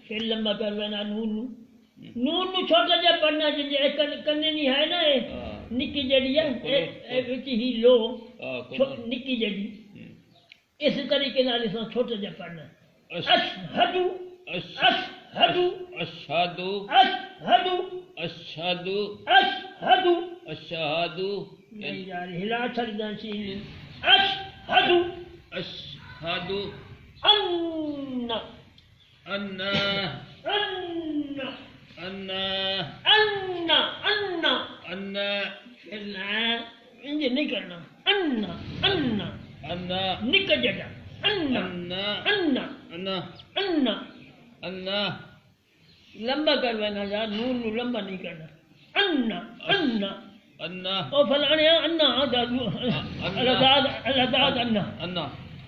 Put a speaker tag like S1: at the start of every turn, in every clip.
S1: پھر لمبا کر لینا نون نون چھوٹا جہا پڑھنا کنے نہیں ہے نا نکی جڑی ہے ہی لو نکی جڑی اس طریقے نال اس چھوٹا جہا پڑھنا اشہدو اشہدو
S2: اشہدو
S1: اشہدو
S2: اشہدو
S1: اشہدو
S2: اشہدو
S1: نہیں یار ہلا چھڑنا سی اشہدو
S2: اشہدو
S1: ان
S2: ان
S1: ان
S2: ان
S1: ان ان
S2: ان
S1: انج نہیں کرنا ان ان
S2: ان
S1: نک جڑا ان
S2: ان
S1: ان
S2: ان
S1: ان
S2: ان
S1: لمبا کر لینا یار نون نو لمبا نہیں کرنا ان ان
S2: ان
S1: او فلانے ان الاداد ان
S2: ان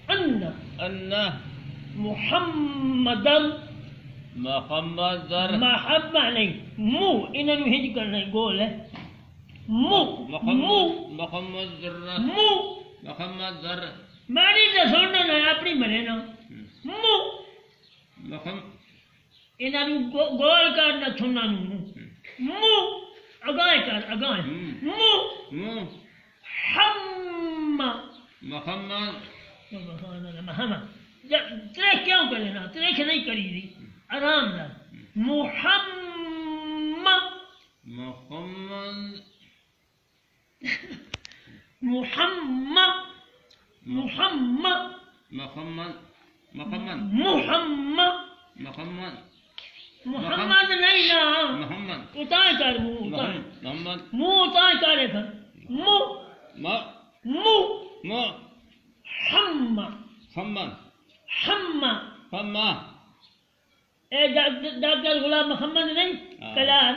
S1: ان
S2: ان
S1: محمد
S2: محمد
S1: محبہ نہیں منہ انہوں نے ہج کرنا گول ہے منہ منہ
S2: محمد ذرہ
S1: منہ
S2: محمد ذرہ
S1: ماری تو سننا نہ اپنی مرے نا منہ انہوں نے گول کرنا سننا منہ اگائے کر اگائے منہ ہم
S2: محمد
S1: سبحان اللہ محمد ترے کیوں کرے نا ترے کے نہیں کری دی آرام دار محمد
S2: محمد
S1: محمد محمد
S2: محمد محمد
S1: محمد
S2: محمد
S1: محمد نہیں نا
S2: محمد
S1: اتائے کر منہ اتائے
S2: محمد
S1: منہ اتائے کرے کر منہ منہ ہم
S2: محمد
S1: ہم
S2: محمد
S1: اے ڈاکٹر غلام محمد نہیں کلار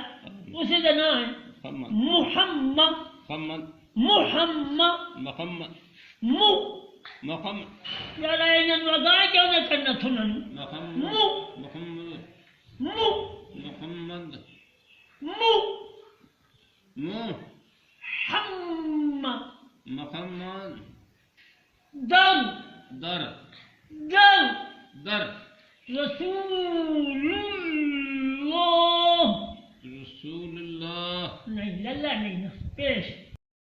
S1: اسی کا نام ہے محمد
S2: محمد
S1: محمد
S2: محمد محمد
S1: یار انہوں نے کیوں نہ کرنا سنن
S2: محمد محمد محمد محمد
S1: در
S2: در
S1: در
S2: در
S1: رسول اللہ
S2: رسول اللہ
S1: نہیں للہ نہیں نا پیش